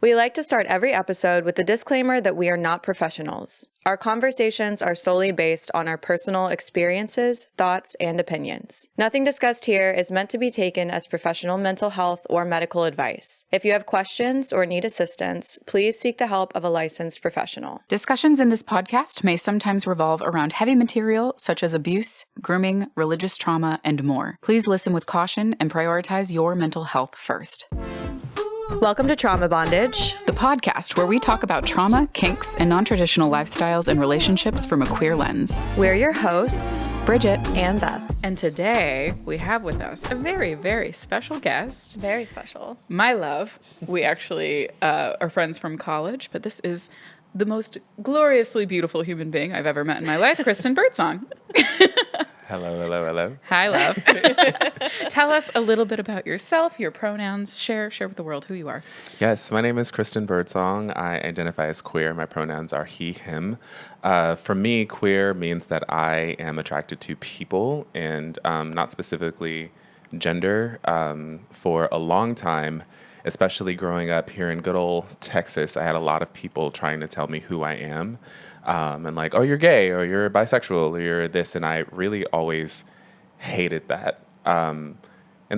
We like to start every episode with the disclaimer that we are not professionals. Our conversations are solely based on our personal experiences, thoughts, and opinions. Nothing discussed here is meant to be taken as professional mental health or medical advice. If you have questions or need assistance, please seek the help of a licensed professional. Discussions in this podcast may sometimes revolve around heavy material such as abuse, grooming, religious trauma, and more. Please listen with caution and prioritize your mental health first. Welcome to Trauma Bondage, the podcast where we talk about trauma, kinks, and non-traditional lifestyles and relationships from a queer lens. We're your hosts, Brigitte and Beth. And today we have with us a very, very special guest. Very special. My love. We actually are friends from college, but this is the most gloriously beautiful human being I've ever met in my life, Christin Byrdsong. Hello. Hi, love. Tell us a little bit about yourself, your pronouns. Share with the world who you are. Yes, my name is Christin Byrdsong. I identify as queer. My pronouns are he, him. For me, queer means that I am attracted to people and not specifically gender. For a long time, especially growing up here in good old Texas, I had a lot of people trying to tell me who I am. And like, oh, you're gay, or you're bisexual, or you're this. And I really always hated that. And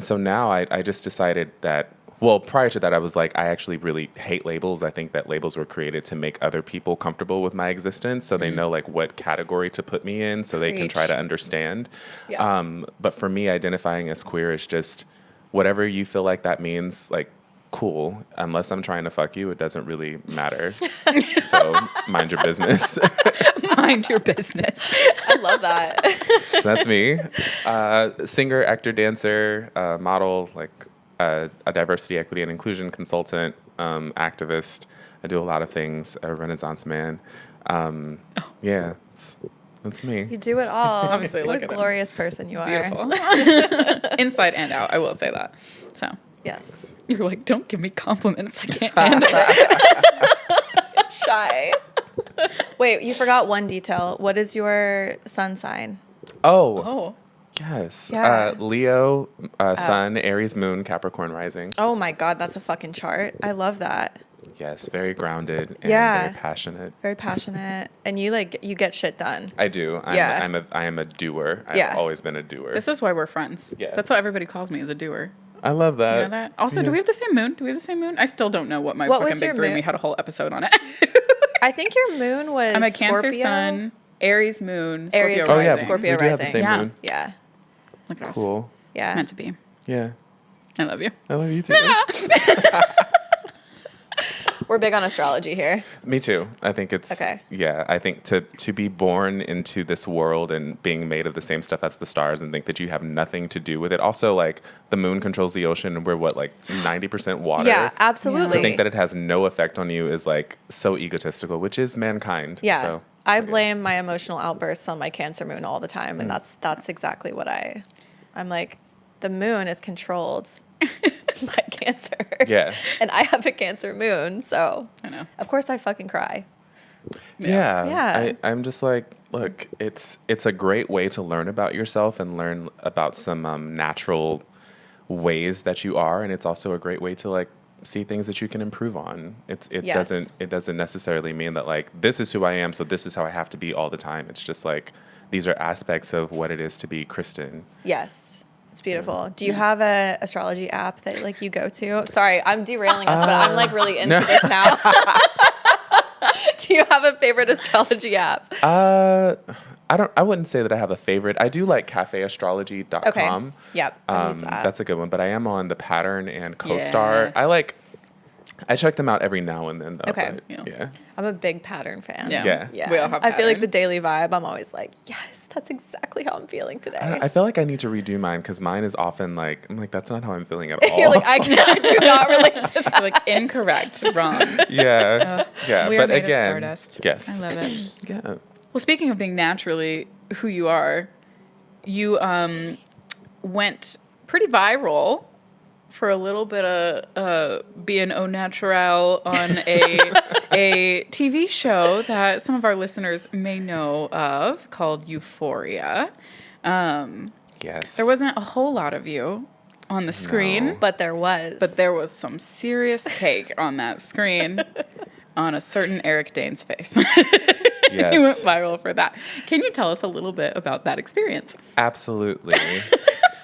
so now I just decided that, well, prior to that, I was like, I actually really hate labels. I think that labels were created to make other people comfortable with my existence. So they know like what category to put me in so they can try to understand. Yeah. But for me, identifying as queer is just whatever you feel like that means, like, cool. Unless I'm trying to fuck you, it doesn't really matter. So mind your business. Mind your business. I love that. So that's me. Singer, actor, dancer, model, like a diversity, equity, and inclusion consultant, activist. I do a lot of things. A Renaissance man. Yeah, that's me. You do it all. Obviously, what look a at them. glorious person you are. Beautiful. Inside and out, I will say that. So Yes. you're like, don't give me compliments. I can't handle it. Shy. Wait, you forgot one detail. What is your sun sign? Oh. Yes. Yeah. Leo, Sun, Aries, Moon, Capricorn rising. Oh my God, that's a fucking chart. I love that. Yes, very grounded and Yeah. very passionate. Very passionate. And you get shit done. I do. I am a doer. Yeah. I've always been a doer. This is why we're friends. Yeah. That's what everybody calls me, is a doer. I love that. You know that? Also, do we have the same moon? I still don't know what my What fucking was big your three. moon? We had a whole episode on it. I think your moon was I'm a Scorpio. Cancer sun, Aries moon, Aries Scorpio Oh yeah, rising. Scorpio we do have the rising. same Yeah. moon. Yeah. Look at us. Cool. Yeah. Meant to be. Yeah. I love you. I love you too. We're big on astrology here. Me too. I think it's Okay. Yeah, I think to be born into this world and being made of the same stuff as the stars and think that you have nothing to do with it. Also, like the moon controls the ocean and we're what, like 90% water. Yeah, absolutely. To think that it has no effect on you is like so egotistical, which is mankind. Yeah. So, I blame my emotional outbursts on my Cancer moon all the time, and that's exactly what I'm like, the moon is controlled by Cancer. Yeah. And I have a Cancer moon, so I know. of course I fucking cry. Yeah. Yeah. I'm just like, look, it's a great way to learn about yourself and learn about some natural ways that you are, and it's also a great way to like see things that you can improve on. It Yes. doesn't necessarily mean that like this is who I am, so this is how I have to be all the time. It's just like these are aspects of what it is to be Christin. Yes. It's beautiful. Do you have a astrology app that like you go to? Sorry, I'm derailing us, but I'm like really into this now. Do you have a favorite astrology app? I wouldn't say that I have a favorite. I do like cafeastrology.com. Okay. Yep. I use that. That's a good one, but I am on the Pattern and CoStar. Yeah. I check them out every now and then though. Okay. But, yeah. I'm a big Pattern fan. Yeah. Yeah. We all have I feel like Pattern. the daily vibe, I'm always like, yes, that's exactly how I'm feeling today. I feel like I need to redo mine because mine is often like, I'm like, that's not how I'm feeling at all. You're like, I do not relate to that. You're like, incorrect, wrong. Yeah. Yeah. We but are made again, of stardust. yes. I love it. Yeah. Well, speaking of being naturally who you are, you went pretty viral for a little bit of being au naturel on a TV show that some of our listeners may know of called Euphoria. Yes. There wasn't a whole lot of you on the screen. No. But there was. But there was some serious cake on that screen on a certain Eric Dane's face. Yes. He went viral for that. Can you tell us a little bit about that experience? Absolutely.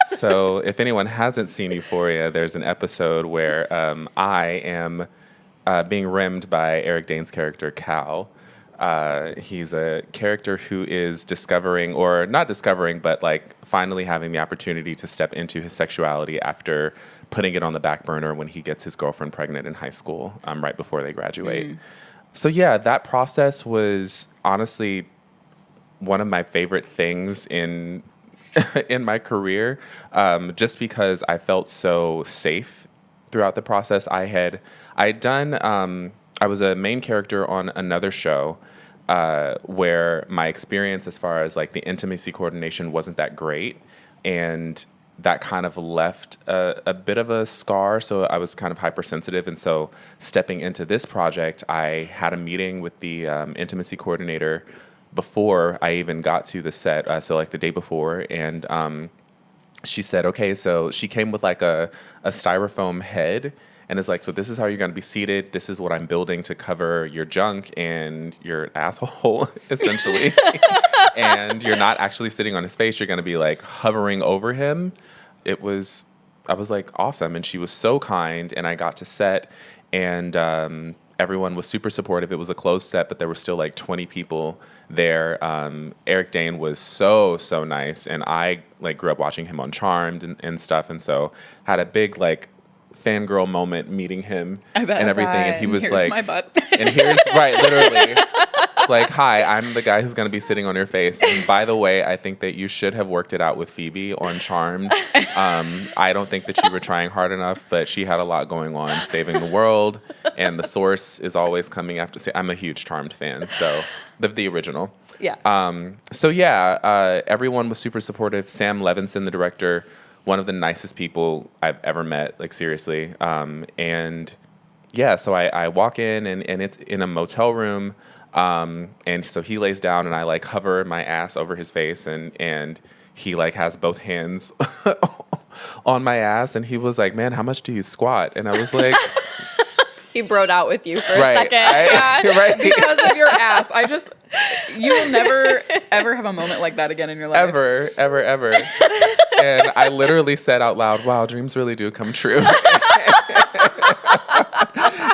So if anyone hasn't seen Euphoria, there's an episode where I am being rimmed by Eric Dane's character, Cal. He's a character who is discovering, or not discovering, but like finally having the opportunity to step into his sexuality after putting it on the back burner when he gets his girlfriend pregnant in high school, right before they graduate. So yeah, that process was honestly one of my favorite things in in my career, just because I felt so safe throughout the process. I had done. I was a main character on another show where my experience as far as like the intimacy coordination wasn't that great, and that kind of left a bit of a scar. So I was kind of hypersensitive, and so stepping into this project, I had a meeting with the intimacy coordinator before I even got to the set, so like the day before, and she said, okay, so she came with like a styrofoam head, and is like, so this is how you're going to be seated. This is what I'm building to cover your junk and your asshole, essentially. And you're not actually sitting on his face. You're going to be like hovering over him. I was like, awesome. And she was so kind, and I got to set, and everyone was super supportive. It was a closed set, but there were still like 20 people there. Eric Dane was so nice, and I like grew up watching him on Charmed and stuff, and so had a big like fangirl moment meeting him and everything. And he was here's like, my butt. and here's right, literally. It's like, hi, I'm the guy who's going to be sitting on your face. And by the way, I think that you should have worked it out with Phoebe on Charmed. I don't think that you were trying hard enough, but she had a lot going on, saving the world. And the source is always coming after. I'm a huge Charmed fan, so the original. Yeah. So yeah, everyone was super supportive. Sam Levinson, the director, one of the nicest people I've ever met, like seriously. And yeah, so I walk in, and it's in a motel room. And so he lays down, and I like hover my ass over his face, and he like has both hands on my ass, and he was like, man, how much do you squat? And I was like, He broed out with you for right, a second. right. Because of your ass. You will never, ever have a moment like that again in your life. Ever. And I literally said out loud, wow, dreams really do come true.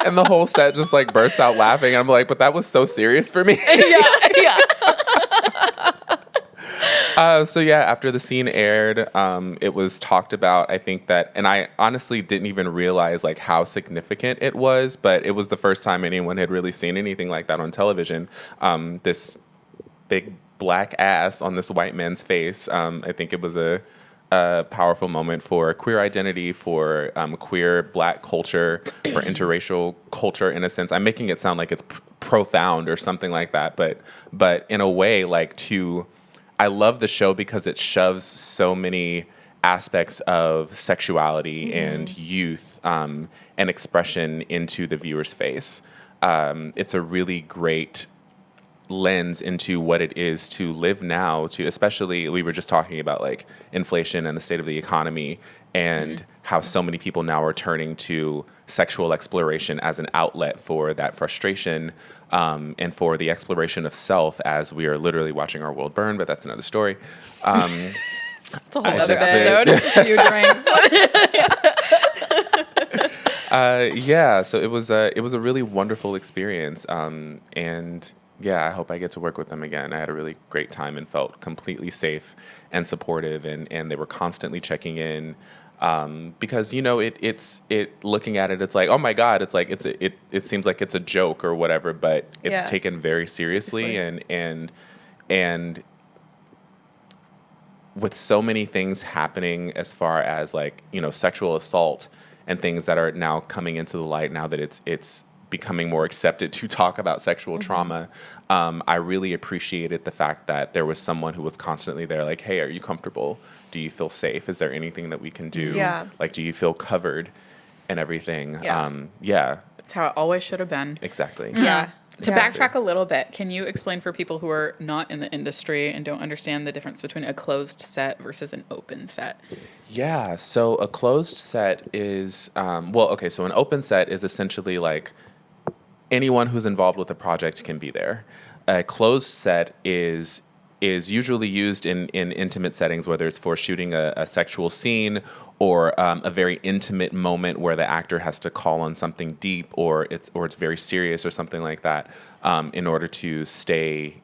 And the whole set just like burst out laughing. And I'm like, but that was so serious for me. Yeah. So yeah, after the scene aired, it was talked about. I think that, and I honestly didn't even realize like how significant it was, but it was the first time anyone had really seen anything like that on television. This big black ass on this white man's face. I think it was a powerful moment for queer identity, for queer black culture, for interracial culture in a sense. I'm making it sound like it's profound or something like that, but in a way, like I love the show because it shoves so many aspects of sexuality and youth and expression into the viewer's face. It's a really great lens into what it is to live now, to especially, we were just talking about like inflation and the state of the economy, and how so many people now are turning to sexual exploration as an outlet for that frustration, and for the exploration of self, as we are literally watching our world burn, but that's another story. It's a whole other episode. A few drinks. Yeah, so it was a really wonderful experience, and yeah, I hope I get to work with them again. I had a really great time and felt completely safe and supportive, and they were constantly checking in, because it's looking at it, it's like, oh my God, it's like it seems like it's a joke or whatever, but it's taken very seriously. And with so many things happening as far as like sexual assault and things that are now coming into the light now that it's becoming more accepted to talk about sexual trauma, I really appreciated the fact that there was someone who was constantly there, like, hey, are you comfortable? Do you feel safe? Is there anything that we can do? Yeah. Like, do you feel covered and everything? Yeah. Yeah. That's how it always should have been. Exactly. Yeah. To Yeah. backtrack a little bit, can you explain for people who are not in the industry and don't understand the difference between a closed set versus an open set? Yeah, so a closed set is, so an open set is essentially like anyone who's involved with the project can be there. A closed set is usually used in intimate settings, whether it's for shooting a sexual scene or a very intimate moment where the actor has to call on something deep or it's very serious or something like that, in order to stay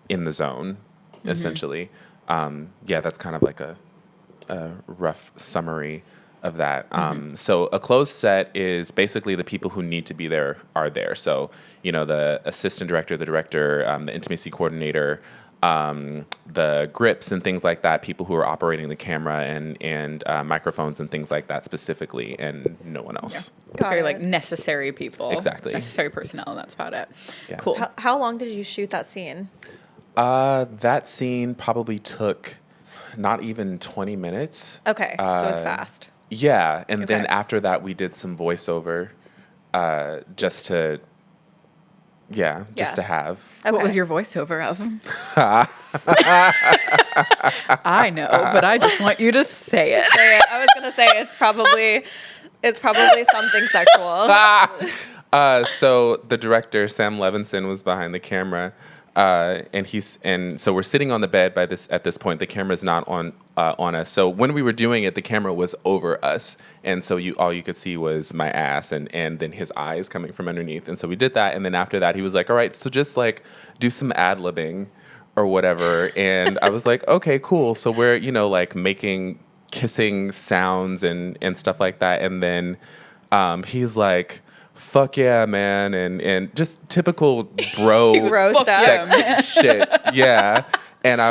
in the zone, essentially. That's kind of like a rough summary of that. So a closed set is basically the people who need to be there are there. So, the assistant director, the director, the intimacy coordinator, the grips and things like that, people who are operating the camera and microphones and things like that specifically, and no one else. Got Very it. like necessary people. Exactly. Necessary personnel, and that's about it. Yeah. Cool. How long did you shoot that scene? That scene probably took not even 20 minutes. Okay, so it's fast. Yeah, and then Okay. after that we did some voiceover, just to Yeah. have. Okay. What was your voiceover of? I know, but I just want you to say it. Say it. I was gonna say it's probably something sexual. So the director Sam Levinson was behind the camera, and so we're sitting on the bed at this point. The camera's not on us. So when we were doing it, the camera was over us, and so all you could see was my ass and then his eyes coming from underneath. And so we did that, and then after that, he was like, "All right, so just like do some ad-libbing or whatever." And I was like, "Okay, cool." So we're like making kissing sounds and stuff like that, and then he's like, "Fuck yeah, man," and just typical bro Bro Fuck stuff. yeah, man. shit. Yeah. And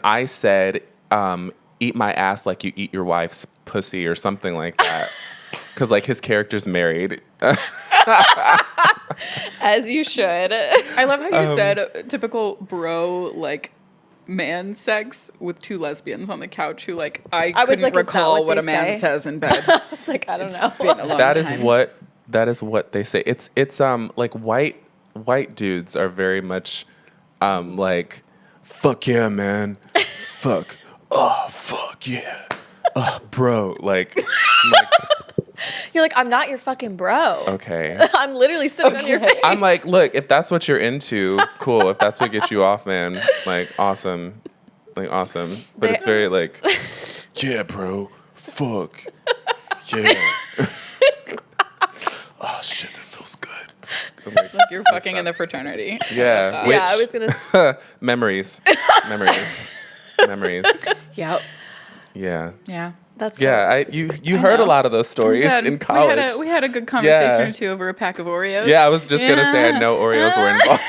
I said, "Eat my ass like you eat your wife's pussy," or something like that. Cause like his character's married. As you should. I love how you said typical bro like man sex with two lesbians on the couch who like I was couldn't like, is that recall what what they a man say? says in bed. I was like, I don't know. Been a long That is time. what they say. It's like white dudes are very much like, "Fuck yeah, man." Fuck. Oh, fuck yeah. Bro. Like You're like, I'm not your fucking bro. okay. I'm literally sitting on your face. I'm like, look, if that's what you're into, cool. If that's what gets you off, man, like awesome. Like awesome. But it's very like, yeah, bro. Fuck. Yeah. Oh shit, that feels good. I'm like, Like you're fucking in the fraternity. yeah. Yeah, I was gonna. Memories. Memories. Yep. Yeah. Yeah. That's Yeah, you heard a know. lot of those stories Dad, in college. We had a good conversation Yeah. or two over a pack of Oreos. Yeah, I was just gonna say I know Oreos were involved.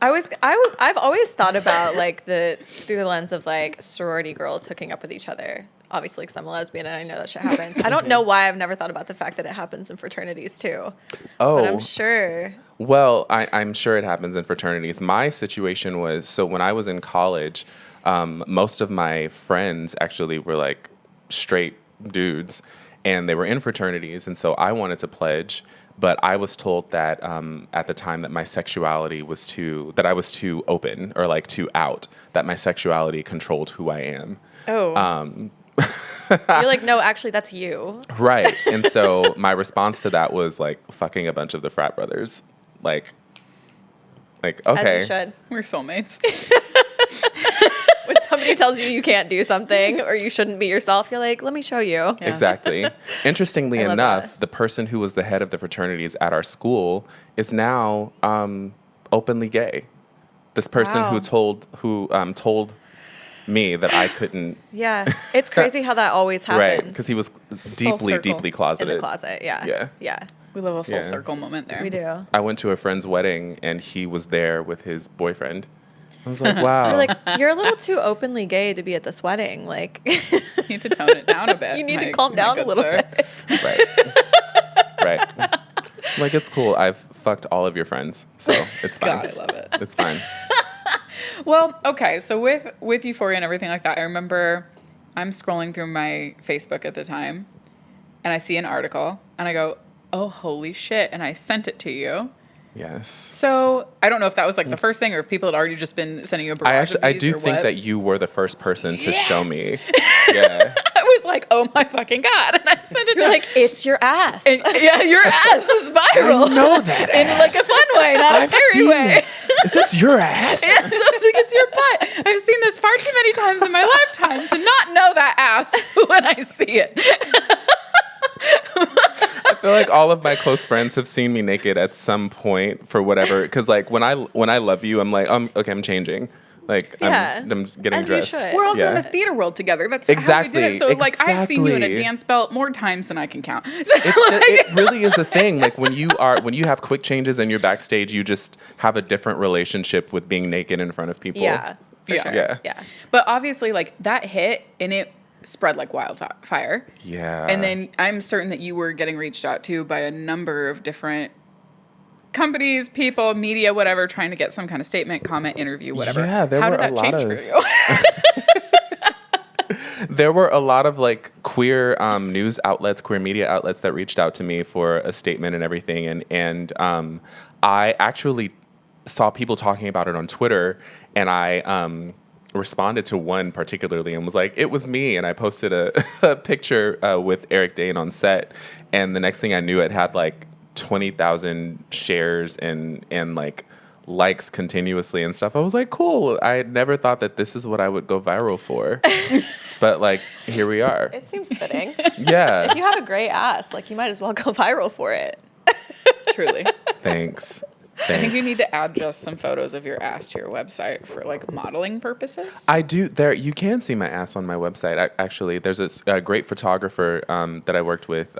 I've always thought about like through the lens of like sorority girls hooking up with each other. Obviously, because I'm a lesbian and I know that shit happens. I don't know why I've never thought about the fact that it happens in fraternities too. But I'm sure. Well, I'm sure it happens in fraternities. My situation was, so when I was in college, most of my friends actually were like straight dudes, and they were in fraternities, and so I wanted to pledge, but I was told that at the time that my sexuality was that I was too open or like too out, that my sexuality controlled who I am. Oh. You're like, no, actually, that's you. Right. And so my response to that was like fucking a bunch of the frat brothers. Like, okay. As you should. We're soulmates. When somebody tells you can't do something or you shouldn't be yourself, you're like, let me show you. Yeah. Exactly. Interestingly I love enough, that. the person who was the head of the fraternities at our school is now openly gay. This person Wow. who told me that I couldn't. Yeah. It's crazy how that always happens. Right, because he was deeply circle. in closeted. the closet. Yeah. Yeah. Yeah. We love a full Yeah. circle moment there. We do. I went to a friend's wedding and he was there with his boyfriend. I was like, wow. You're like, you're a little too openly gay to be at this wedding. Like, You need to tone it down a bit. you need to my- calm my down a good little sir. bit. Right. Right. Like, it's cool. I've fucked all of your friends, so it's fine. God, I love it. It's fine. Well, okay. So with Euphoria and everything like that, I remember I'm scrolling through my Facebook at the time, and I see an article, and I go, oh, holy shit. And I sent it to you. Yes. So I don't know if that was like the first thing or if people had already just been sending you a barrage of I these do or think what. that you were the first person to show Yes! me. Yeah. I was like, oh my fucking God. And I sent it to You're like, it's your ass. and, yeah, your ass is viral. I know that In like a fun way, not I've a scary seen way. this. Is this your ass? Yes, I was like, it's your butt. I've seen this far too many times in my lifetime to not know that ass when I see it. I feel like all of my close friends have seen me naked at some point for whatever. Because like when I love you, I'm like, okay, I'm changing. Like Yeah. I'm getting As you dressed. should. We're also in Yeah. the theater world together. That's Exactly, how we did it. So like I've seen you in a exactly. dance belt more times than I can count. So, It really is a thing. Like when you have quick changes and you're backstage, you just have a different relationship with being naked in front of people. Yeah, for Yeah. sure. Yeah. Yeah. But obviously, like that hit and it spread like wildfire. Yeah. And then I'm certain that you were getting reached out to by a number of different companies, people, media, whatever, trying to get some kind of statement, comment, interview, whatever. Yeah, there How were did that a lot change of- for you? There were a lot of like queer news outlets, queer media outlets that reached out to me for a statement and everything, and I actually saw people talking about it on Twitter, and I responded to one particularly and was like, it was me, and I posted a picture with Eric Dane on set, and the next thing I knew, it had like 20,000 shares and like likes continuously and stuff. I was like, cool. I had never thought that this is what I would go viral for. But like, here we are. It seems fitting. Yeah. If you have a great ass, like you might as well go viral for it. Truly. Thanks. I think you need to add just some photos of your ass to your website for like modeling purposes. I do. There, you can see my ass on my website. Actually, there's a great photographer that I worked with,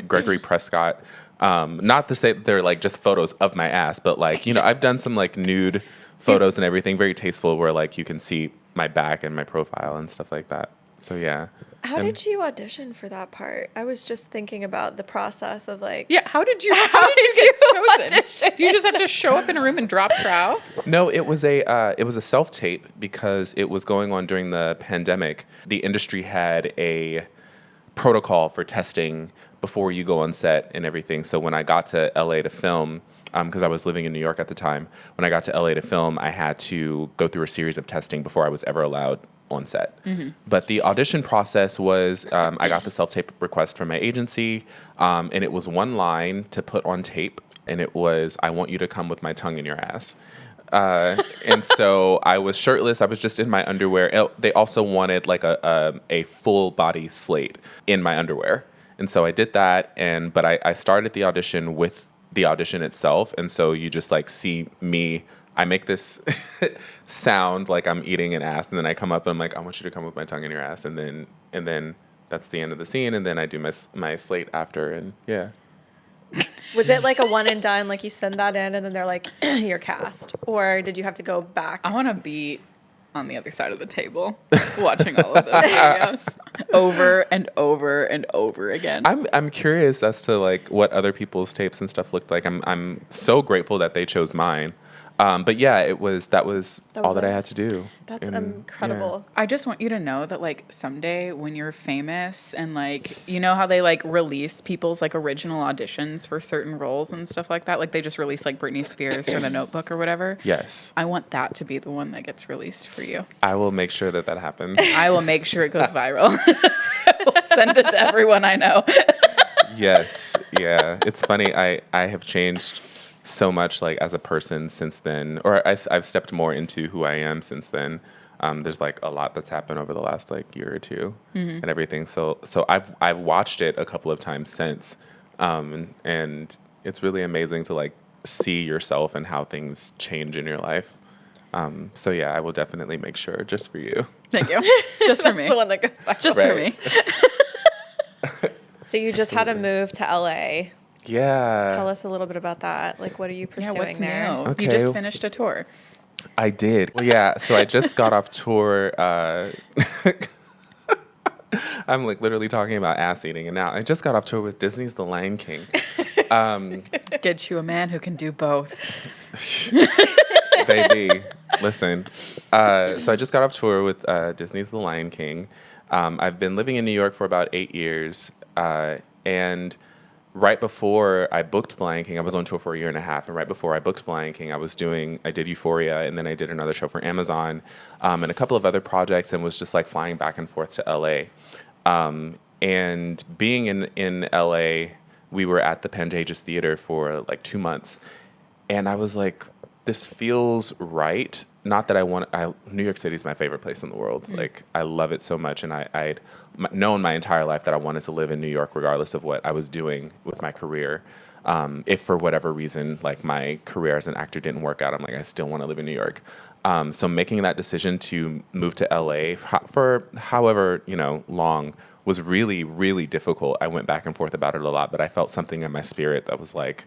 Gregory Prescott. Not to say that they're like just photos of my ass, but like, you know, I've done some like nude photos and everything, very tasteful, where like you can see my back and my profile and stuff like that. So yeah. How did you audition for that part? I was just thinking about the process of like. Yeah, how did you get chosen? Do you just have to show up in a room and drop trow? No, it was a self tape because it was going on during the pandemic. The industry had a protocol for testing before you go on set and everything. So when I got to LA to film, because I was living in New York at the time, when I got to LA to film, I had to go through a series of testing before I was ever allowed on set. Mm-hmm. But the audition process was, I got the self-tape request from my agency, and it was one line to put on tape, and it was, I want you to come with my tongue in your ass. And so I was shirtless. I was just in my underwear. They also wanted like a full body slate in my underwear. And so I did that. But I started the audition with the audition itself. And so you just like see me, I make this sound like I'm eating an ass. And then I come up and I'm like, I want you to come with my tongue in your ass. And then that's the end of the scene. And then I do my slate after. And yeah. Was it like a one and done, like you send that in and then they're like, you're cast? Or did you have to go back? I want to be on the other side of the table watching all of this videos over and over and over again. I'm curious as to like what other people's tapes and stuff looked like. I'm so grateful that they chose mine. But yeah, that was all that I had to do. That's And, incredible. I just want you to know that like someday when you're famous and like, you know how they like release people's like original auditions for certain roles and stuff like that? Like they just release like Britney Spears for The Notebook or whatever. Yes. I want that to be the one that gets released for you. I will make sure that happens. I will make sure it goes viral. I will send it to everyone I know. Yes. Yeah. It's funny. I have changed so much like as a person since then, or I've stepped more into who I am since then. There's like a lot that's happened over the last like year or two and everything. So I've watched it a couple of times since, and it's really amazing to like see yourself and how things change in your life. So yeah, I will definitely make sure just for you. Thank you. Just for That's me. the one that goes viral. Just for me. So you just had to move to LA. Yeah. Tell us a little bit about that. Like, what are you pursuing Yeah, what's there? new? Okay. You just finished a tour. I did. Well, yeah. So I just got off tour. I'm like literally talking about ass eating, and now I just got off tour with Disney's The Lion King. Get you a man who can do both. Baby, listen. So I just got off tour with Disney's The Lion King. I've been living in New York for about 8 years, and right before I booked The Lion King, I was on tour for a year and a half. And right before I booked The Lion King, I did Euphoria, and then I did another show for Amazon, and a couple of other projects, and was just like flying back and forth to LA. And being in LA, we were at the Pantages Theater for like 2 months. And I was like, this feels right. Not that New York City is my favorite place in the world. Like, I love it so much. And I'd known my entire life that I wanted to live in New York, regardless of what I was doing with my career. If for whatever reason, like my career as an actor didn't work out, I'm like, I still want to live in New York. So making that decision to move to LA for however, long was really, really difficult. I went back and forth about it a lot, but I felt something in my spirit that was like,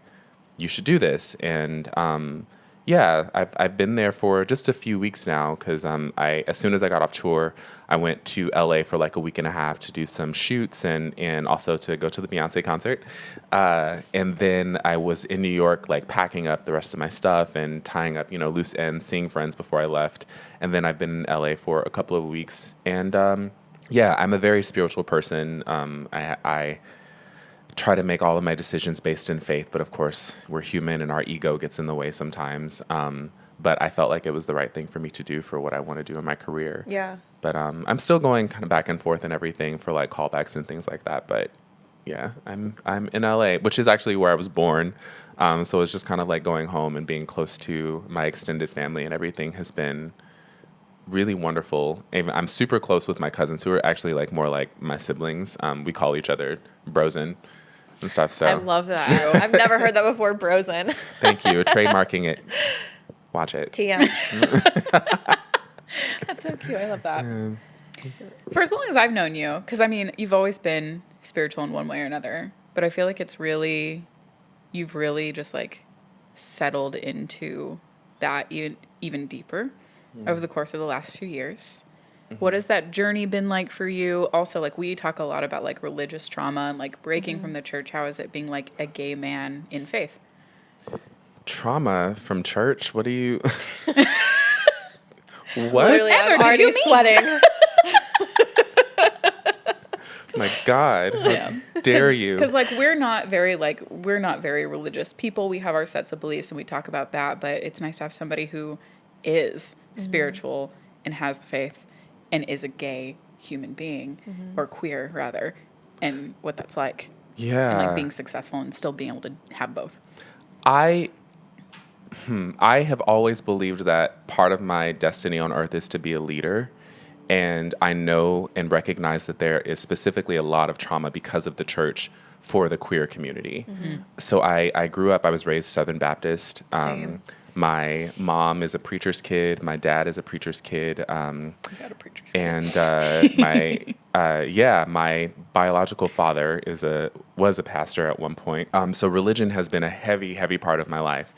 you should do this. And yeah, I've been there for just a few weeks now because as soon as I got off tour, I went to LA for like a week and a half to do some shoots and also to go to the Beyonce concert. And then I was in New York, like packing up the rest of my stuff and tying up, loose ends, seeing friends before I left. And then I've been in LA for a couple of weeks. And yeah, I'm a very spiritual person. I try to make all of my decisions based in faith, but of course we're human and our ego gets in the way sometimes. But I felt like it was the right thing for me to do for what I want to do in my career. Yeah. But I'm still going kind of back and forth and everything for like callbacks and things like that. But yeah, I'm in LA, which is actually where I was born. So it's just kind of like going home and being close to my extended family, and everything has been really wonderful. I'm super close with my cousins, who are actually like more like my siblings. We call each other brosen and stuff. So I love that. I've never heard that before, brosen. thank you. Trademarking it. Watch it. TM. That's so cute. I love that. For as long as I've known you, because I mean, you've always been spiritual in one way or another, but I feel like you've really just like settled into that even deeper over the course of the last few years. What has that journey been like for you? Also, like, we talk a lot about like religious trauma and like breaking from the church. How is it being like a gay man in faith? Trauma from church? What do you... What? Literally, I'm already sweating. My God. How dare you? Because like we're not very religious people. We have our sets of beliefs and we talk about that, but it's nice to have somebody who is spiritual and has the faith and is a gay human being, or queer rather, and what that's like. Yeah. And like being successful and still being able to have both. I have always believed that part of my destiny on earth is to be a leader. And I know and recognize that there is specifically a lot of trauma because of the church for the queer community. So I grew up, I was raised Southern Baptist. Same. My mom is a preacher's kid. My dad is a preacher's kid. You got a preacher's kid. And my biological father was a pastor at one point. So religion has been a heavy, heavy part of my life.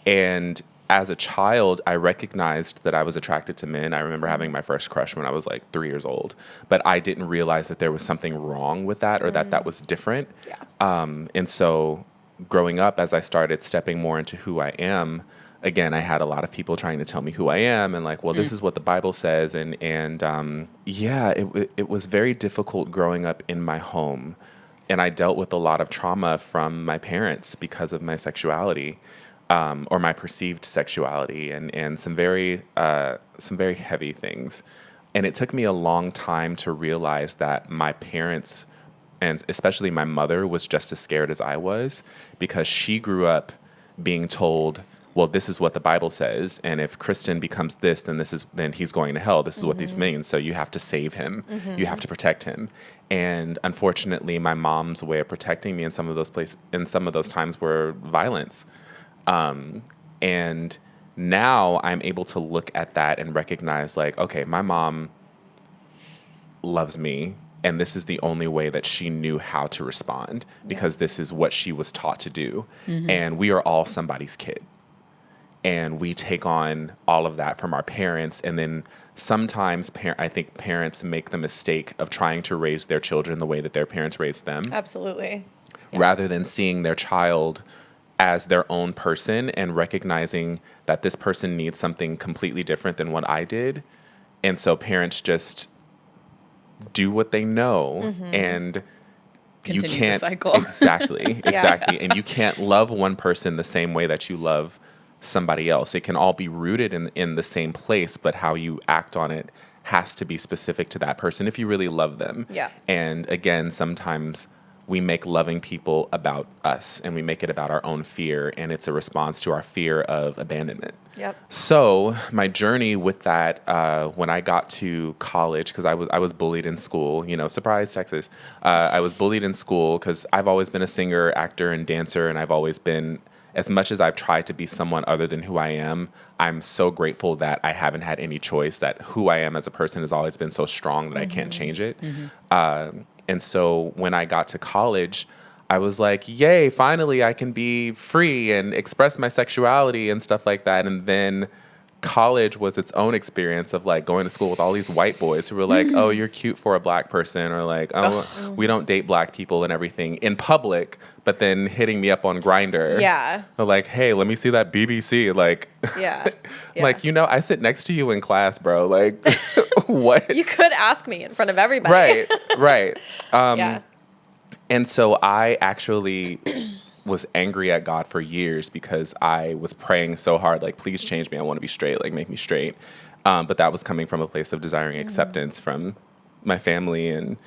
And as a child, I recognized that I was attracted to men. I remember having my first crush when I was like 3 years old, but I didn't realize that there was something wrong with that, or that was different. Yeah. And so growing up, as I started stepping more into who I am, again, I had a lot of people trying to tell me who I am and like, well, this is what the Bible says. And it was very difficult growing up in my home. And I dealt with a lot of trauma from my parents because of my sexuality, or my perceived sexuality, and some very heavy things. And it took me a long time to realize that my parents, and especially my mother, was just as scared as I was, because she grew up being told, well, this is what the Bible says, and if Christin becomes this, then he's going to hell. This is what this means. So you have to save him. You have to protect him. And unfortunately, my mom's way of protecting me in some of those times were violence. And now I'm able to look at that and recognize, like, okay, my mom loves me, and this is the only way that she knew how to respond, because this is what she was taught to do. And we are all somebody's kid. And we take on all of that from our parents. And then sometimes I think parents make the mistake of trying to raise their children the way that their parents raised them. Absolutely. Rather than seeing their child as their own person and recognizing that this person needs something completely different than what I did. And so parents just do what they know. And continue the can't cycle. exactly. And you can't love one person the same way that you love somebody else. It can all be rooted in the same place, but how you act on it has to be specific to that person if you really love them. Yeah. And again, sometimes we make loving people about us, and we make it about our own fear, and it's a response to our fear of abandonment. Yep. So my journey with that, when I got to college, because I was bullied in school, surprise, Texas. I was bullied in school because I've always been a singer, actor, and dancer, and I've always been, as much as I've tried to be someone other than who I am, I'm so grateful that I haven't had any choice, that who I am as a person has always been so strong that I can't change it. And so when I got to college, I was like, yay, finally I can be free and express my sexuality and stuff like that. And then college was its own experience of like going to school with all these white boys who were like, oh, you're cute for a black person, or like, oh, we don't date black people and everything in public, but then hitting me up on Grindr. Yeah. They're like, hey, let me see that BBC. Like, Yeah. like, I sit next to you in class, bro. Like, what? You could ask me in front of everybody. Right. Yeah. And so I actually was angry at God for years because I was praying so hard, like, please change me. I want to be straight, like, make me straight. But that was coming from a place of desiring acceptance from my family and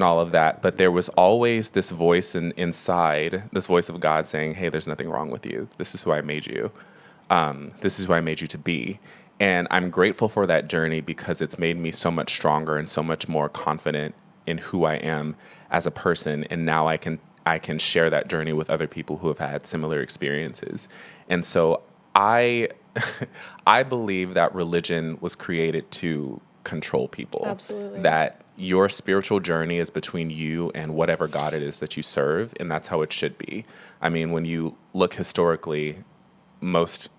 all of that. But there was always this voice inside, this voice of God saying, hey, there's nothing wrong with you. This is who I made you. This is who I made you to be. And I'm grateful for that journey because it's made me so much stronger and so much more confident in who I am as a person. And now I can share that journey with other people who have had similar experiences. And so I believe that religion was created to control people. Absolutely. That your spiritual journey is between you and whatever God it is that you serve, and that's how it should be. I mean, when you look historically, most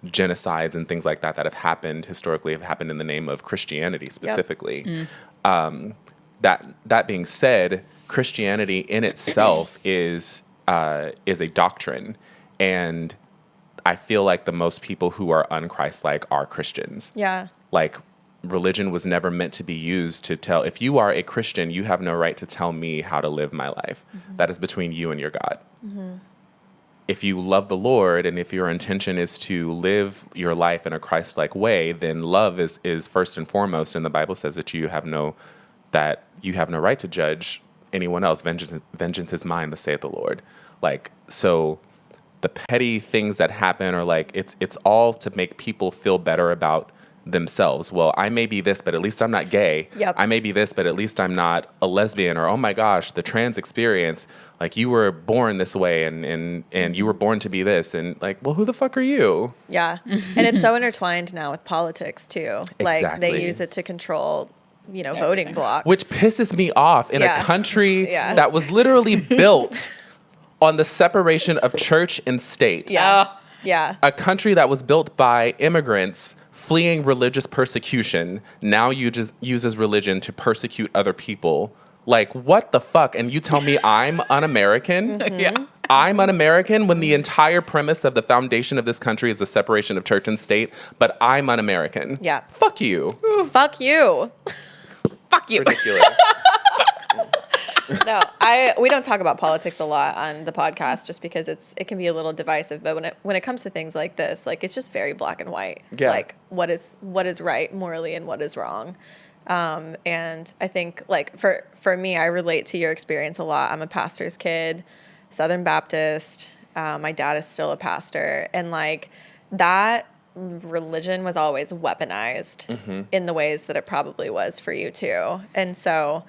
genocides and things like that have happened historically have happened in the name of Christianity specifically. Yep. That being said, Christianity in itself is a doctrine, and I feel like the most people who are un-Christ-like are Christians. Yeah. Like, religion was never meant to be used to tell, if you are a Christian, you have no right to tell me how to live my life. Mm-hmm. That is between you and your God. Mm-hmm. If you love the Lord and if your intention is to live your life in a Christ-like way, then love is first and foremost. And the Bible says that you have no right to judge anyone else. Vengeance is mine, thus saith the Lord. Like, so the petty things that happen are like, it's all to make people feel better about themselves. Well, I may be this, but at least I'm not gay. Yep. I may be this, but at least I'm not a lesbian. Or, oh my gosh, the trans experience, like, you were born this way and you were born to be this. And like, well, who the fuck are you? Yeah. And it's so intertwined now with politics too. Like, Exactly. they use it to control, voting blocks. Which pisses me off in a country that was literally built on the separation of church and state. Yeah. Yeah. A country that was built by immigrants fleeing religious persecution now uses religion to persecute other people. Like, what the fuck? And you tell me I'm un-American? Mm-hmm. Yeah. I'm un-American when the entire premise of the foundation of this country is the separation of church and state, but I'm un-American. Yeah. Fuck you. Fuck you. Fuck you. Ridiculous. No, we don't talk about politics a lot on the podcast just because it can be a little divisive. But when it comes to things like this, like, it's just very black and white. Yeah. Like, what is right morally and what is wrong. And I think, like, for me, I relate to your experience a lot. I'm a pastor's kid, Southern Baptist. My dad is still a pastor, and like, that religion was always weaponized in the ways that it probably was for you too. And so,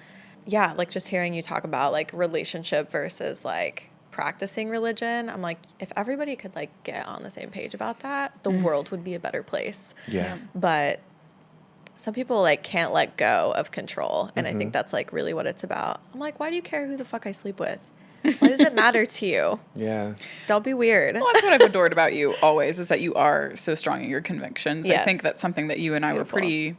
yeah, like, just hearing you talk about like relationship versus like practicing religion, I'm like, if everybody could like get on the same page about that, the world would be a better place. Yeah. But some people like can't let go of control, and I think that's like really what it's about. I'm like, why do you care who the fuck I sleep with? Why does it matter to you? Yeah. Don't be weird. Well, that's what I've adored about you always, is that you are so strong in your convictions. Yes. I think that's something that you and I Beautiful. were pretty,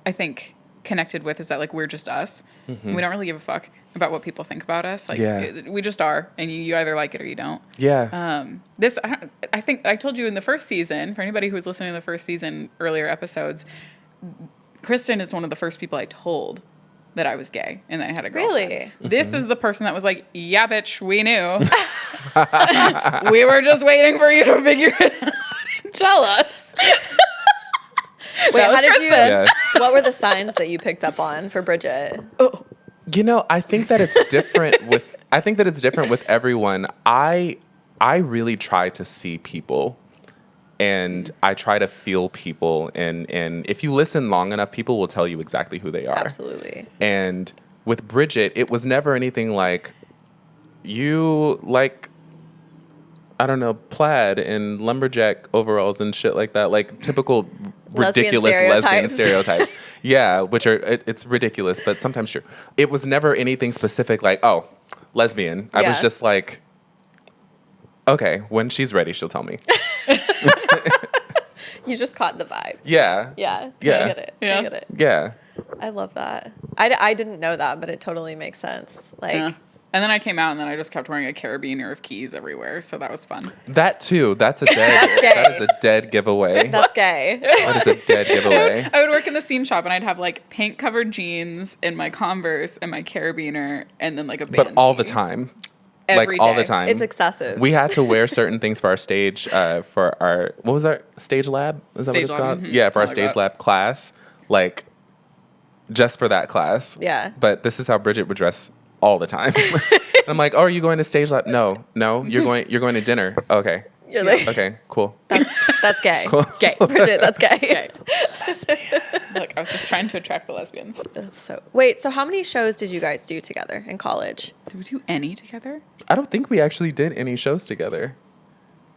I think, connected with, is that like, we're just us. We don't really give a fuck about what people think about us. Like, we just are, and you either like it or you don't. Yeah. I think I told you in the first season, for anybody who was listening to the first season earlier episodes, Christin is one of the first people I told that I was gay and that I had a girlfriend. Really? This is the person that was like, yeah, bitch, we knew. We were just waiting for you to figure it out and tell us. Wait, how did you? Yes. What were the signs that you picked up on for Bridget? You know, I think that it's different with everyone. I really try to see people, and I try to feel people, and if you listen long enough, people will tell you exactly who they are. Absolutely. And with Bridget, it was never anything like, you like, I don't know, plaid and lumberjack overalls and shit like that, like typical ridiculous lesbian stereotypes. Yeah, which are, it's ridiculous, but sometimes true. It was never anything specific like, oh, lesbian. I was just like, okay, when she's ready, she'll tell me. You just caught the vibe. Yeah. Yeah. Yeah. I get it. Yeah. I get it. Yeah. I love that. I didn't know that, but it totally makes sense. Like, Yeah. And then I came out and then I just kept wearing a carabiner of keys everywhere. So that was fun. That too. That's a dead. That's gay. That is a dead giveaway. that's gay. That is a dead giveaway. I would work in the scene shop and I'd have like paint covered jeans and my Converse and my carabiner and then like a band. But all key. the time. Every Like all day. the time. It's excessive. We had to wear certain things for our stage, for our, what was our stage lab? Is that Stage what it's lab, called? mhm. Yeah, for our Something like stage that. lab class. Like, just for that class. Yeah. But this is how Bridget would dress all the time. And I'm like, oh, are you going to stage lab? No, you're going to dinner. Okay. You're like, Okay, cool. that's gay. Cool. Gay. Bridget, that's gay. Okay. Look, I was just trying to attract the lesbians. That's so. Wait, so how many shows did you guys do together in college? Did we do any together? I don't think we actually did any shows together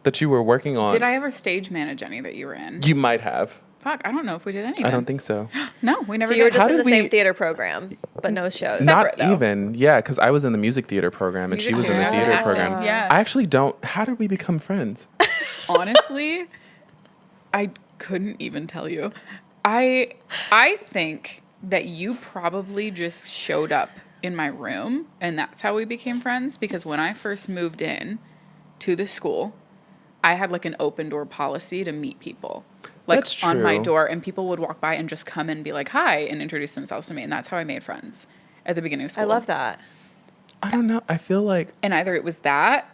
that you were working on. Did I ever stage manage any that you were in? You might have. Fuck, I don't know if we did any. I don't think so. No, we never So you were did. just How in the did same we- theater program, but no shows. Separate, Not though. even. Yeah, because I was in the music theater program and she was in the Music theater acting, program. Yeah. I actually don't. How did we become friends? Honestly, I couldn't even tell you. I think that you probably just showed up in my room and that's how we became friends, because when I first moved in to the school, I had like an open door policy to meet people. Like That's on my true. door, and people would walk by and just come and be like, hi, and introduce themselves to me. And that's how I made friends at the beginning of school. I love that. I don't know. I feel like And either it was that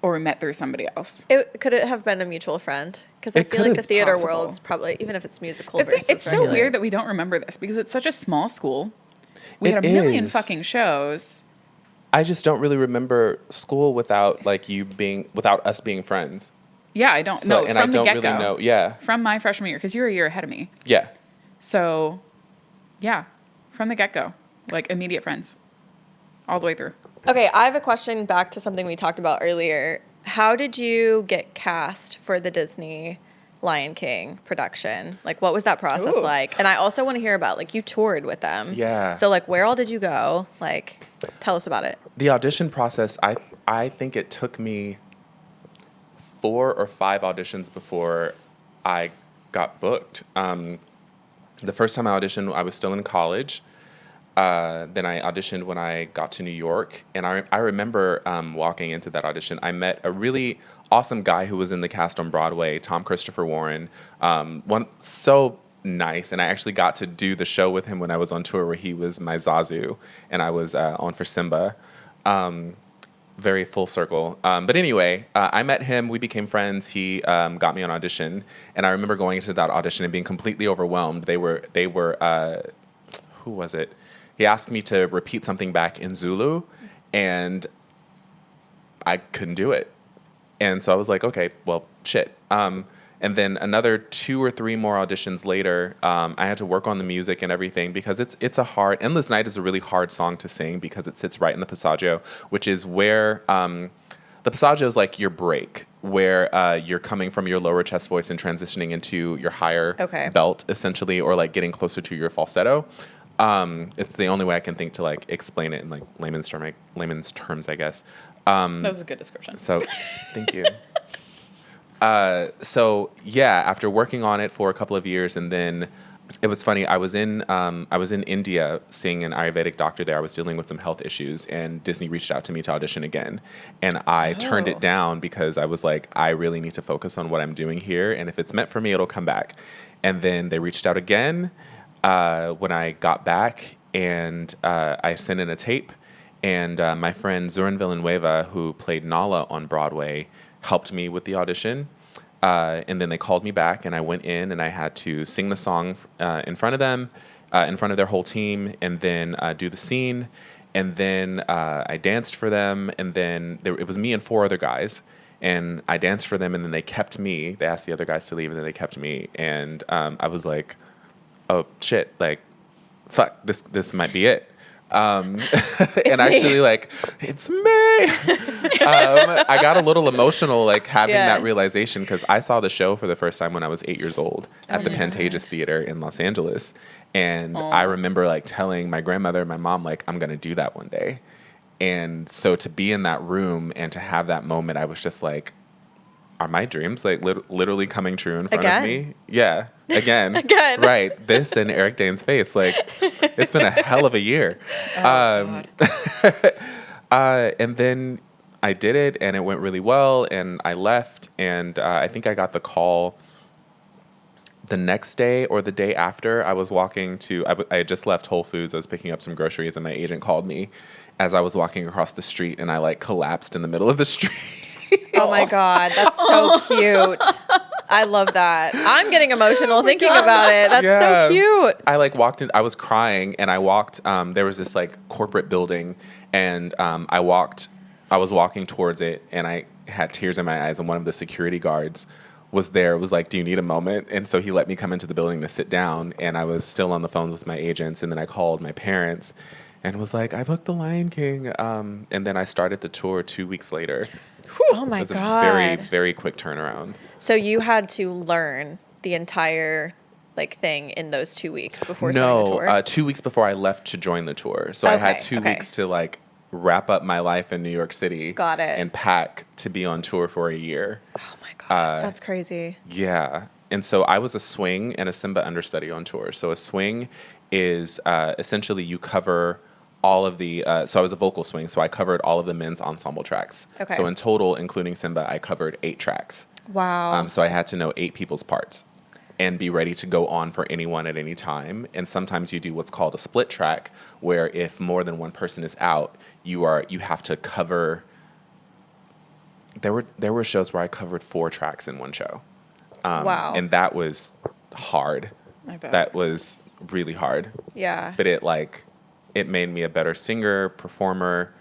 or we met through somebody else. Could it have been a mutual friend? Because I It feel like could the have. theater Possible. world's probably, even if it's musical The thing, versus it's so regular. weird that we don't remember this because it's such a small school. We It had a million is. fucking shows. I just don't really remember school without without us being friends. Yeah, I don't So, know. and From I don't the get-go. really know. Yeah. From my freshman year, because you're a year ahead of me. Yeah. So, yeah, from the get-go. Like, immediate friends. All the way through. Okay, I have a question back to something we talked about earlier. How did you get cast for the Disney Lion King production? Like, what was that process Ooh. like? And I also want to hear about, like, you toured with them. Yeah. So, like, where all did you go? Like, tell us about it. The audition process, I think it took me 4 or 5 auditions before I got booked. The first time I auditioned, I was still in college. Then I auditioned when I got to New York. And I remember walking into that audition. I met a really awesome guy who was in the cast on Broadway, Tom Christopher Warren. So nice. And I actually got to do the show with him when I was on tour where he was my Zazu and I was on for Simba. Very full circle. But anyway, I met him. We became friends. He got me on audition. And I remember going into that audition and being completely overwhelmed. They were who was it? He asked me to repeat something back in Zulu, and I couldn't do it. And so I was like, okay, well, shit. And then another 2 or 3 more auditions later, I had to work on the music and everything because it's a hard, Endless Night is a really hard song to sing because it sits right in the passaggio, which is where, the passaggio is like your break, where you're coming from your lower chest voice and transitioning into your higher belt, essentially, or like getting closer to your falsetto. It's the only way I can think to like explain it in like layman's terms, I guess. That was a good description. So, thank you. So yeah, after working on it for a couple of years, and then it was funny. I was in India seeing an Ayurvedic doctor there. I was dealing with some health issues, and Disney reached out to me to audition again, and I turned it down because I was like, I really need to focus on what I'm doing here, and if it's meant for me, it'll come back. And then they reached out again when I got back, and I sent in a tape. And my friend Zoran Villanueva, who played Nala on Broadway, helped me with the audition. And then they called me back, and I went in, and I had to sing the song in front of them, in front of their whole team, and then do the scene. And then I danced for them, and then it was me and 4 other guys. And I danced for them, and then they kept me. They asked the other guys to leave, and then they kept me. And I was like, oh, shit, like, fuck, this might be it. And actually, like, it's me. I got a little emotional, like, having that realization, because I saw the show for the first time when I was 8 years old at the Pantages Theater in Los Angeles. And I remember, like, telling my grandmother and my mom, like, I'm going to do that one day. And so to be in that room and to have that moment, I was just like, are my dreams, like, literally coming true in front of me? Yeah. Again. Again. Right. This and Eric Dane's face. Like, it's been a hell of a year. God. And then I did it, and it went really well, and I left, and I think I got the call the next day or the day after. I was walking to, I had just left Whole Foods. I was picking up some groceries, and my agent called me as I was walking across the street, and I, like, collapsed in the middle of the street. Oh my God, that's so cute. I love that. I'm getting emotional thinking about it. That's so cute. I, like, walked in, I was crying, and I walked, there was this, like, corporate building, and I was walking towards it, and I had tears in my eyes, and one of the security guards was like, do you need a moment? And so he let me come into the building to sit down, and I was still on the phone with my agents, and then I called my parents and was like, I booked The Lion King. And then I started the tour 2 weeks later. Oh my It was God. a very, very quick turnaround. So you had to learn the entire, like, thing in those 2 weeks before starting the tour? No, 2 weeks before I left to join the tour. So I had 2 weeks to, like, wrap up my life in New York City. Got it. And pack to be on tour for a year. Oh my God, that's crazy. Yeah. And so I was a swing and a Simba understudy on tour. So a swing is essentially you cover all of the, so I was a vocal swing, so I covered all of the men's ensemble tracks. Okay. So in total, including Simba, I covered 8 tracks. Wow. So I had to know 8 people's parts and be ready to go on for anyone at any time. And sometimes you do what's called a split track, where if more than one person is out, you have to cover. There were shows where I covered 4 tracks in one show. Wow. And that was hard. I bet. That was really hard. Yeah. But it made me a better singer, performer,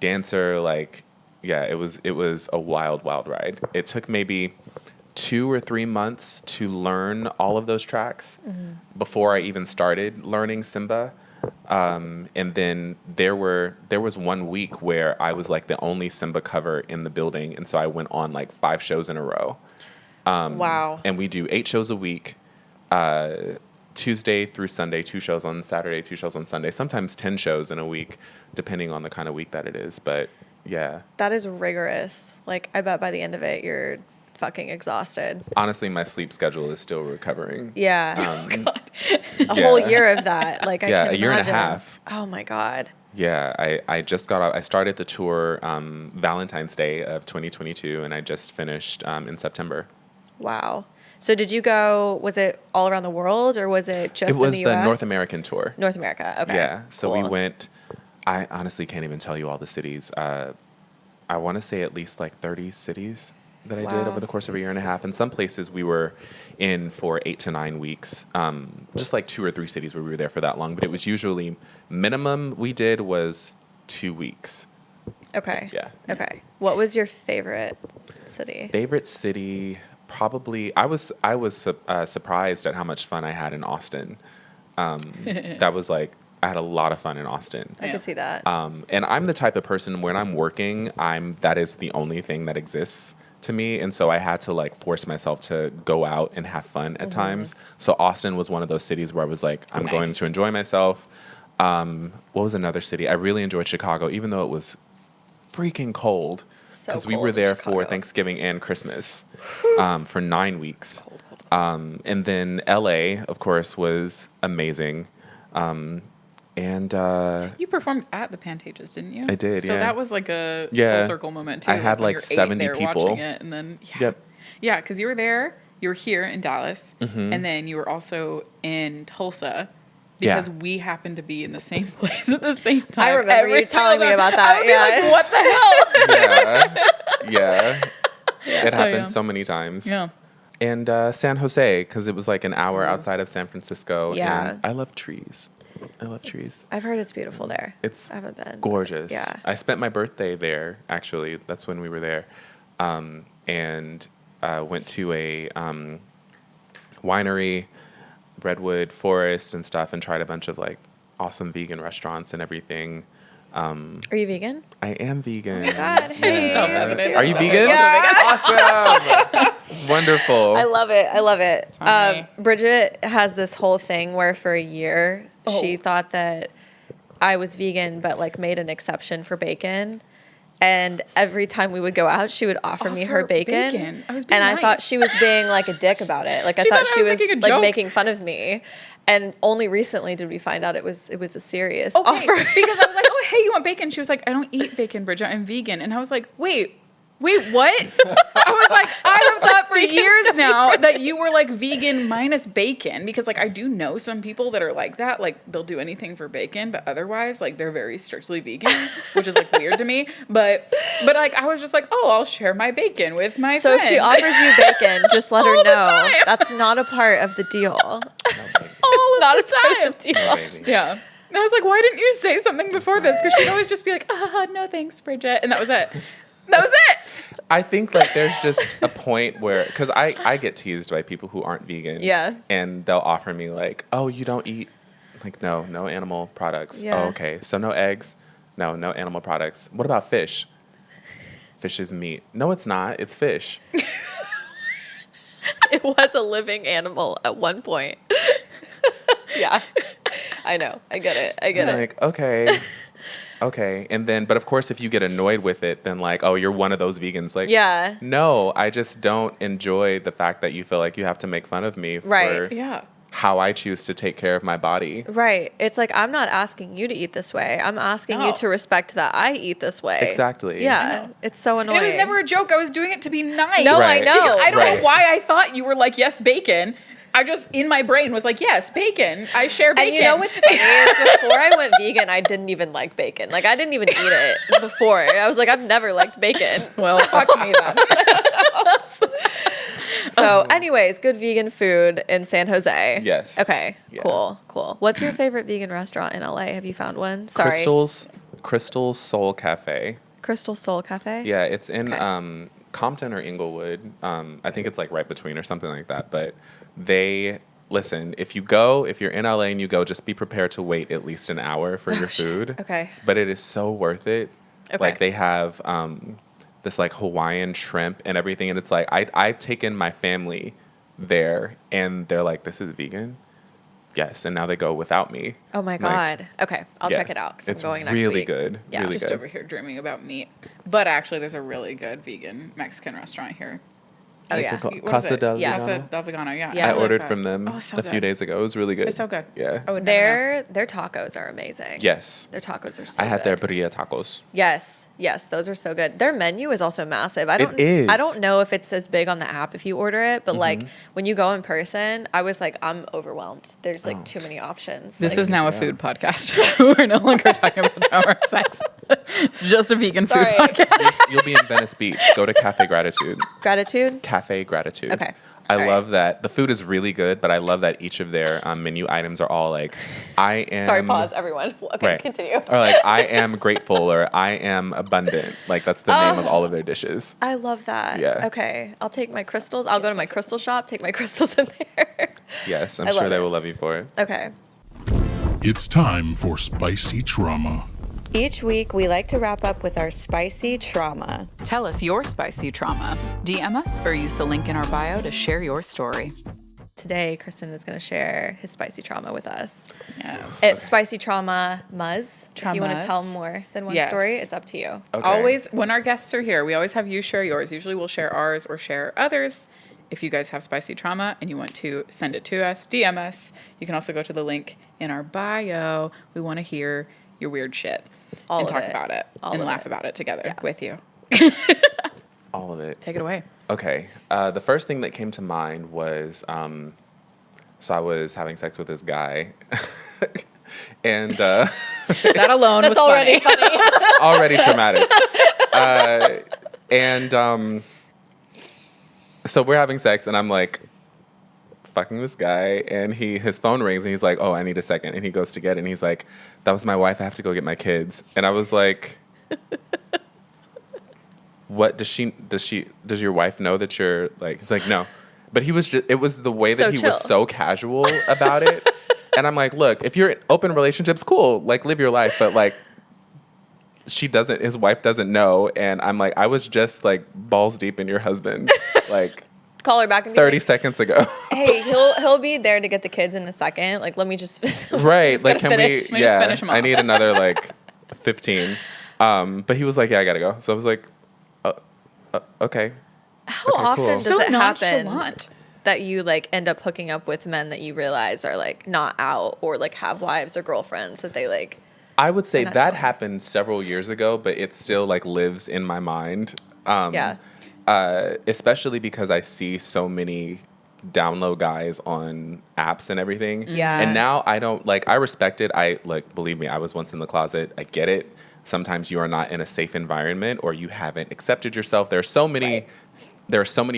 dancer. Like, yeah, it was a wild, wild ride. It took maybe 2 or 3 months to learn all of those tracks before I even started learning Simba. And then there was 1 week where I was, like, the only Simba cover in the building, and so I went on, like, 5 shows in a row. Wow. And we do 8 shows a week, Tuesday through Sunday, 2 shows on Saturday, 2 shows on Sunday, sometimes 10 shows in a week, depending on the kind of week that it is. But yeah. That is rigorous. Like, I bet by the end of it, you're fucking exhausted. Honestly, my sleep schedule is still recovering. Yeah. Yeah. A whole year of that. Like, I can a year imagine. and a half. Oh my God. Yeah, I just got out. I started the tour Valentine's Day of 2022, and I just finished in September. Wow. So did you go, was it all around the world, or was it just in the US? It was the North American tour. North America, okay. Yeah, so Cool. we went, I honestly can't even tell you all the cities. I want to say at least like 30 cities that I did Wow. over the course of a year and a half. And some places we were in for 8 to 9 weeks, just like 2 or 3 cities where we were there for that long. But it was usually, minimum we did was 2 weeks. Okay. Yeah. Okay. What was your favorite city? Favorite city, probably, I was surprised at how much fun I had in Austin. That was like, I had a lot of fun in Austin. I could see that. And I'm the type of person, when I'm working, that is the only thing that exists to me. And so I had to, like, force myself to go out and have fun at times. So Austin was one of those cities where I was like, I'm going to enjoy myself. What was another city? I really enjoyed Chicago, even though it was freaking cold. So Because we cold were in there Chicago. for Thanksgiving and Christmas for 9 weeks. And then LA, of course, was amazing. You performed at the Pantages, didn't you? I did, So yeah. that was like a Yeah. full circle moment too. I had, when like, you're 70 there people. watching it, and then Yep. yeah, because you were there, you were here in Dallas, Mm-hmm. and then you were also in Tulsa, because we happened to be in the same place at the same time. I remember you telling me about that. I would be like, what the hell? Yeah. It So, happened so many times. Yeah. And San Jose, because it was like an hour outside of San Francisco. Yeah. And I love trees. I've heard it's beautiful there. It's I haven't been. gorgeous. Yeah. I spent my birthday there, actually. That's when we were there. And went to a winery, redwood forest and stuff, and tried a bunch of like awesome vegan restaurants and everything. Are you vegan? I am vegan. Oh my God. Hey. Tell Beth it. Are you vegan? Yeah. Awesome. Wonderful. I love it. Funny. Bridget has this whole thing where for a year she thought that I was vegan, but like made an exception for bacon. And every time we would go out, she would offer me her bacon. I was being and nice. I thought she was being like a dick about it. Like I She thought thought I she was was making a like joke. making fun of me. And only recently did we find out it was a serious Okay, offer. because I was like, oh, hey, you want bacon? She was like, I don't eat bacon, Bridget. I'm vegan. And I was like, wait, what? I was like, I have thought for years now that you were like vegan minus bacon, because like I do know some people that are like that. Like they'll do anything for bacon, but otherwise like they're very strictly vegan, which is like weird to me. But like I was just like, oh, I'll share my bacon with my So friend. if she offers you bacon, just let her All the know time. that's not a part of the deal. all It's not a part of the deal. No, baby. Yeah. And I was like, why didn't you say something before this? Because she'd always just be like, no thanks, Bridget. And that was it. That was it. I think like there's just a point where, because I get teased by people who aren't vegan. Yeah. And they'll offer me like, oh, you don't eat, like, no animal products. Yeah. Oh, okay. So no eggs. No animal products. What about fish? Fish is meat. No, it's not. It's fish. It was a living animal at one point. Yeah. I know. I get it. I'm like, okay. And then, but of course, if you get annoyed with it, then like, oh, you're one of those vegans. Like, Yeah. no, I just don't enjoy the fact that you feel like you have to make fun of me Right. for Yeah. how I choose to take care of my body. Right. It's like, I'm not asking you to eat this way. I'm asking you No. to respect that I eat this way. Exactly. Yeah. It's so And annoying. it was never a joke. I was doing it to be nice. No, Right. I know. Because I don't Right. know why I thought you were like, yes, bacon. I just, in my brain, was like, yes, bacon. I share bacon. And you know what's funny is before I went vegan, I didn't even like bacon. Like I didn't even eat it before. I was like, I've never liked bacon. Well, fuck me then. So, anyways, good vegan food in San Jose. Yes. Okay. Yeah. Cool. What's your favorite vegan restaurant in LA? Have you found one? Sorry. Crystal's Soul Cafe. Crystal Soul Cafe. Yeah, it's in Okay. Compton or Inglewood. I think it's like right between or something like that. But listen, if you're in LA and you go, just be prepared to wait at least an hour for your food. Okay. But it is so worth it. Okay. Like they have this like Hawaiian shrimp and everything. And it's like, I've taken my family there and they're like, this is vegan? Yes. And now they go without me. Oh my Like, God. Okay. I'll yeah, check it out because it's I'm going next really week. good. Yeah. Really Just good. over here dreaming about meat. But actually, there's a really good vegan Mexican restaurant here. Oh What's yeah. it called? What is Casa it? del Yeah. Vegano? Casa del Vegano, yeah. Yeah. I love ordered that. from them Oh, so a few good. days ago. It was really good. It's so good. Yeah. I would never know. Their tacos are amazing. Yes. Their tacos are so I had their good. burrito tacos. Yes, those are so good. Their menu is also massive. I is. don't know if it's as big on the app if you order it, but like when you go in person, I was like, I'm overwhelmed. There's like too many options. This Like, is now a food podcast. We're no longer talking about trauma or sex. Just a vegan Sorry. food podcast. You'll be in Venice Beach. Go to Cafe Gratitude. Gratitude. Cafe Gratitude. Okay. I All right. love that. The food is really good, but I love that each of their menu items are all like, I am. Sorry, pause, everyone. Okay, Right. continue. Or like, I am grateful or I am abundant. Like, that's the name of all of their dishes. I love that. Yeah. Okay, I'll take my crystals. I'll go to my crystal shop, take my crystals in there. Yes, I'm I sure love they it. will love you for it. Okay. It's time for Spicy Trauma. Each week, we like to wrap up with our spicy trauma. Tell us your spicy trauma. DM us or use the link in our bio to share your story. Today, Kristen is going to share his spicy trauma with us. Yes. It's spicy trauma Muzz. If you want Traumas. to tell more than one Yes. story, it's up to you. Okay. Always, when our guests are here, we always have you share yours. Usually we'll share ours or share others. If you guys have spicy trauma and you want to send it to us, DM us. You can also go to the link in our bio. We want to hear your weird shit All and of talk it. about it All and of laugh it. about it together Yeah. with you. All of it. Take it away. Okay. The first thing that came to mind was so I was having sex with this guy. And That alone was already funny. already traumatic. And so we're having sex, and I'm like fucking this guy, and his phone rings, and he's like, "Oh, I need a second." And he goes to get it, and he's like, "That was my wife. I have to go get my kids." And I was like, "What does your wife know that you're like?" He's like, "No," but it was the way that So he chill. was so casual about it. And I'm like, "Look, if you're in open relationships, cool, like live your life, but like." His wife doesn't know. And I'm like, I was just like balls deep in your husband, like Call her back and be 30 like, seconds ago. hey, he'll be there to get the kids in a second. Like, let me just Right. just Like, gotta can finish. Let me just finish 'em I off. need another like 15. But he was like, yeah, I gotta go. So I was like, okay. How Okay, often cool. does So it happen nonchalant. that you like end up hooking up with men that you realize are like not out or like have wives or girlfriends that they like? I would say not that telling. happened several years ago, but it still like lives in my mind. Yeah. Especially because I see so many down low guys on apps and everything. Yeah. And now I don't like, I respect it. I like, believe me, I was once in the closet. I get it. Sometimes you are not in a safe environment or you haven't accepted yourself. There are so many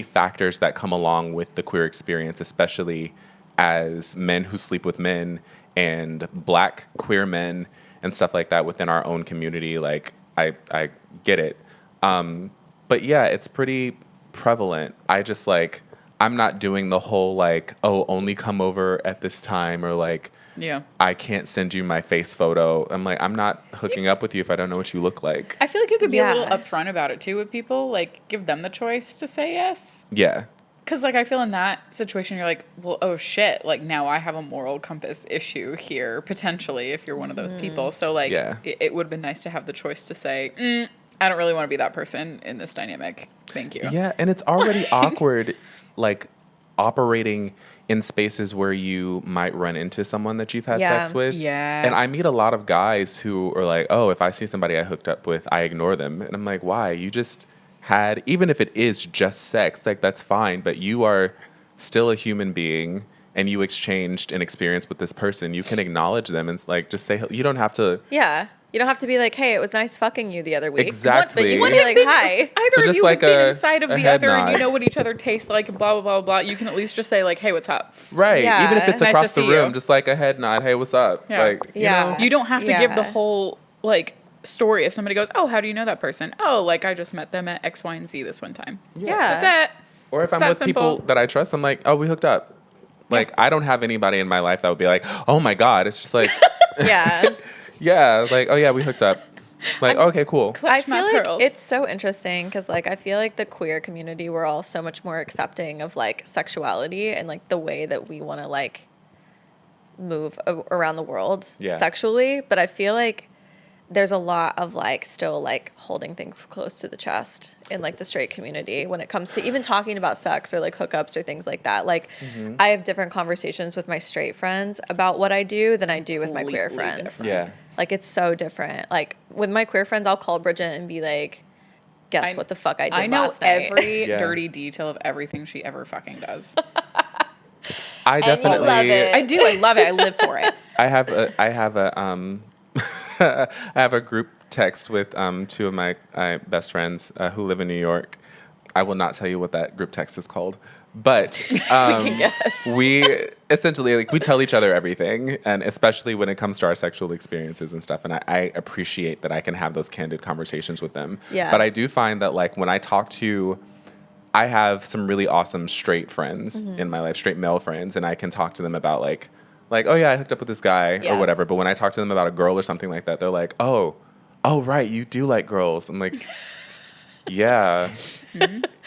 factors that come along with the queer experience, especially as men who sleep with men and Black queer men and stuff like that within our own community. Like, I get it. But yeah, it's pretty prevalent. I just like, I'm not doing the whole like, oh, only come over at this time, or like, Yeah. I can't send you my face photo. I'm like, I'm not hooking up with you if I don't know what you look like. I feel like you could be a little Yeah. upfront about it too with people. Like, give them the choice to say yes. Yeah. Because, like, I feel in that situation, you're like, well, oh shit, like, now I have a moral compass issue here, potentially, if you're one of those people. So, like, Yeah. it would have been nice to have the choice to say, I don't really want to be that person in this dynamic. Thank you. Yeah, and it's already awkward, like operating in spaces where you might run into someone that you've had Yeah. sex with. Yeah. And I meet a lot of guys who are like, oh, if I see somebody I hooked up with, I ignore them. And I'm like, why? You just had, even if it is just sex, like that's fine, but you are still a human being and you exchanged an experience with this person. You can acknowledge them and like just say, you don't have to. Yeah. You don't have to be like, hey, it was nice fucking you the other week. Exactly. But you Wouldn't can be like, hi. Either But of just you like has been a- inside of a the head other, and you nod. know what each other tastes like, and blah, blah, blah, blah. You can at least just say, like, hey, what's up? Right. Yeah. Even if it's Nice across to the see room, you. just like a head nod. Hey, what's up? Yeah. Like, you Yeah. know? You don't have to give the Yeah. whole, like, story. If somebody goes, oh, how do you know that person? Oh, like, I just met them at X, Y, and Z this one time. Yeah. That's it. Or if It's I'm that with people simple. that I trust, I'm like, oh, we hooked up. Like, I don't have anybody in my life that would be like, oh my God. It's just like, Yeah. yeah, like, oh yeah, we hooked up. Like, okay, cool. I Clutch my feel like pearls. it's so interesting because, like, I feel like the queer community, we're all so much more accepting of, like, sexuality and, like, the way that we want to, like, move around the world Yeah. sexually. But I feel like there's a lot of, like, still, like, holding things close to the chest in, like, the straight community when it comes to even talking about sex or, like, hookups or things like that. Like, I have different conversations with my straight friends about what I do than I do with my queer Completely friends. different. Yeah. Like, it's so different. Like, with my queer friends, I'll call Bridget and be like, guess what the fuck I did I know last night. every Yeah. dirty detail of everything she ever fucking does. I you definitely, love it. I do. I love it. I live for it. I have a I have a group text with two of my best friends who live in New York. I will not tell you what that group text is called, but we essentially like we tell each other everything, and especially when it comes to our sexual experiences and stuff. And I appreciate that I can have those candid conversations with them. Yeah. But I do find that like when I talk to, I have some really awesome straight friends in my life, straight male friends, and I can talk to them about like, oh yeah, I hooked up with this guy Yeah. or whatever. But when I talk to them about a girl or something like that, they're like, oh right, you do like girls. I'm like, yeah.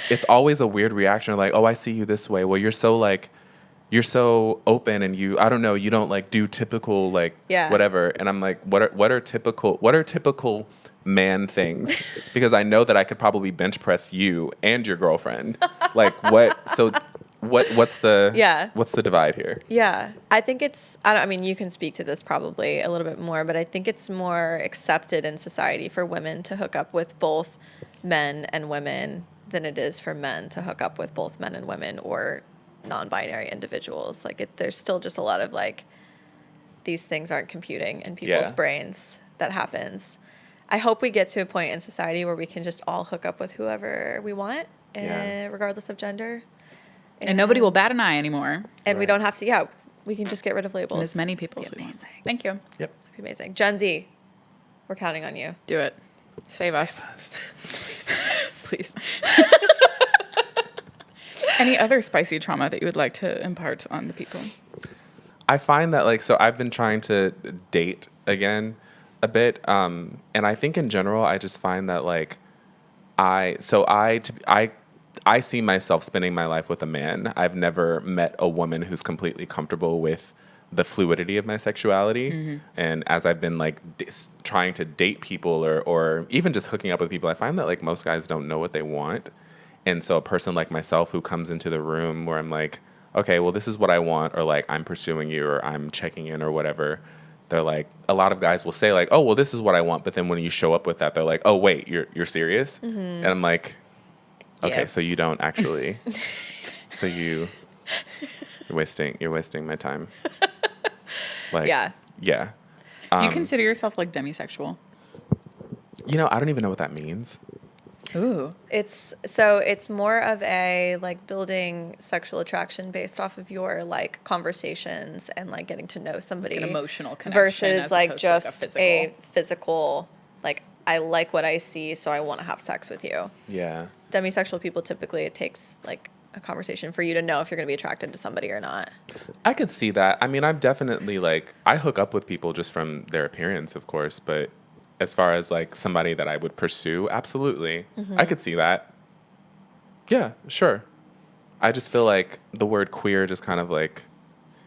It's always a weird reaction, like, oh, I see you this way. Well, you're so open, and I don't know, you don't like do typical like Yeah. whatever. And I'm like, what are typical man things? Because I know that I could probably bench press you and your girlfriend. Like what? So what's the Yeah. what's the divide here? Yeah. I think it's, I mean, you can speak to this probably a little bit more, but I think it's more accepted in society for women to hook up with both men and women than it is for men to hook up with both men and women or non-binary individuals. Like, there's still just a lot of, like, these things aren't computing in people's brains. That happens. I hope we get to a point in society where we can just all hook up with whoever we want, regardless of gender. And nobody will bat an eye anymore. And we don't have to, we can just get rid of labels. And as many people as we want. Thank you. Yep. That'd be amazing. Gen Z, we're counting on you. Do it. Save us. Please. Any other spicy trauma that you would like to impart on the people? I find that, like, so I've been trying to date again a bit. And I think in general, I just find that, like, I see myself spending my life with a man. I've never met a woman who's completely comfortable with the fluidity of my sexuality. And as I've been, like, trying to date people or even just hooking up with people, I find that, like, most guys don't know what they want. And so a person like myself who comes into the room where I'm like, okay, well, this is what I want, or, like, I'm pursuing you, or I'm checking in, or whatever. They're like, a lot of guys will say, like, oh, well, this is what I want. But then when you show up with that, they're like, oh, wait, you're serious? And I'm like, okay, so you don't actually. So you're wasting my time. Like, yeah. Do you consider yourself, like, demisexual? You know, I don't even know what that means. Ooh. It's more of a, like, building sexual attraction based off of your, like, conversations and, like, getting to know somebody. Like an emotional connection versus, as like, opposed to, like, just a physical, like, I like what I see, so I want to have sex with you. Yeah. Demisexual people, typically it takes, like, a conversation for you to know if you're going to be attracted to somebody or not. I could see that. I mean, I'm definitely, like, I hook up with people just from their appearance, of course, but as far as, like, somebody that I would pursue, absolutely. I could see that. Yeah, sure. I just feel like the word queer just kind of, like,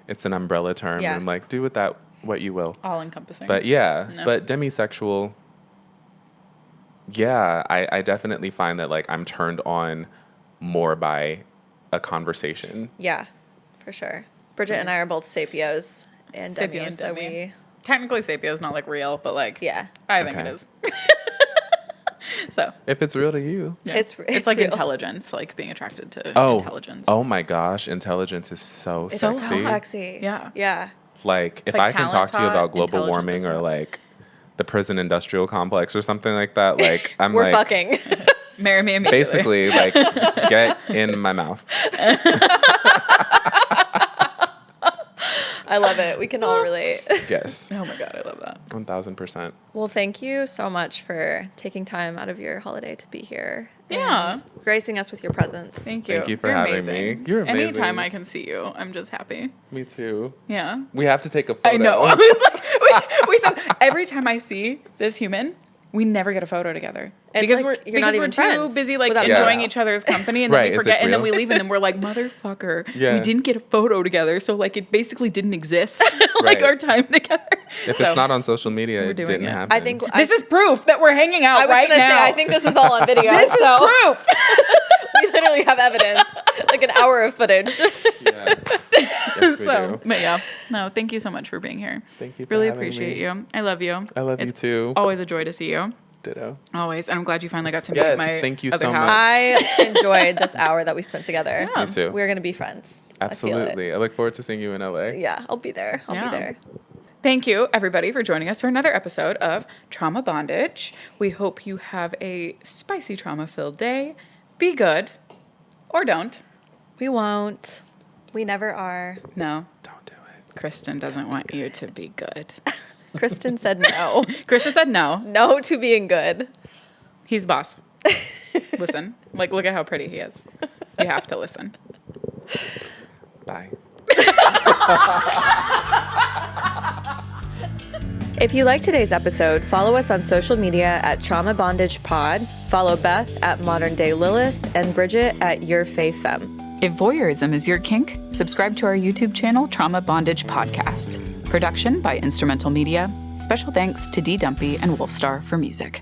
it's an umbrella term. Yeah. And, like, do with that what you will. All encompassing. But but demisexual, I definitely find that, like, I'm turned on more by a conversation. Yeah, for sure. Bridget and I are both sapios and Sapio demis, and so demi. Technically, sapio is not, like, real, but, like, I think it is. So if it's real to you, it's like real. Intelligence, like being attracted to intelligence. Oh my gosh, intelligence is so It's sexy. so sexy. Yeah. Like, if like I can talk to you talent's about global hot, warming intelligence or, is like, the prison industrial complex or something like that, like, I'm We're like, fucking. Marry me immediately. basically, like, get in my mouth. I love it. We can all relate. Yes. Oh my God, I love that. 1000%. Well, thank you so much for taking time out of your holiday to be here. Yeah. And gracing us with your presence. Thank you. Thank you for You're having amazing. me. You're amazing. Anytime I can see you, I'm just happy. Me too. Yeah. We have to take a photo. I know. I was like, we said every time I see this human, we never get a photo together. It's because like we're you're not even too friends busy, like, without enjoying photo. each other's company, and then Right, we is it forget, and then real? we leave, and then we're like, motherfucker, Yeah. we didn't get a photo together, so, like, it basically didn't exist, like, Right. our time together. If So, it's not on social media, we're it doing didn't it. happen. I think this is proof that we're hanging out I was right gonna now. say, I think this is all on video. This is so proof. we literally have evidence, like an hour of footage. Yeah. Yes, we So, do. but yeah, no, thank you so much for being here. Thank you for Really having appreciate me. you. I love you. I love you It's too. Always a joy to see you. Ditto. Always. And I'm glad you finally got to meet Yes, my thank you other so half. much. I enjoyed this hour that we spent together. Yeah. Me too. We're going to be friends. I feel it. Absolutely. I look forward to seeing you in LA. Yeah, I'll be there. I'll Yeah. be there. Thank you, everybody, for joining us for another episode of Trauma Bondage. We hope you have a spicy, trauma-filled day. Be good. Or don't. We won't. We never are. No. Don't do it. Kristen doesn't want you to be good. Kristen said no. Kristen said no. No to being good. He's boss. Listen. Like, look at how pretty he is. You have to listen. Bye. If you like today's episode, follow us on social media at Trauma Bondage Pod. Follow Beth at Modern Day Lilith and Bridget at Your Fae Femme. If voyeurism is your kink, subscribe to our YouTube channel, Trauma Bondage Podcast. Production by Instrumental Media. Special thanks to D. Dumpy and Wolfstar for music.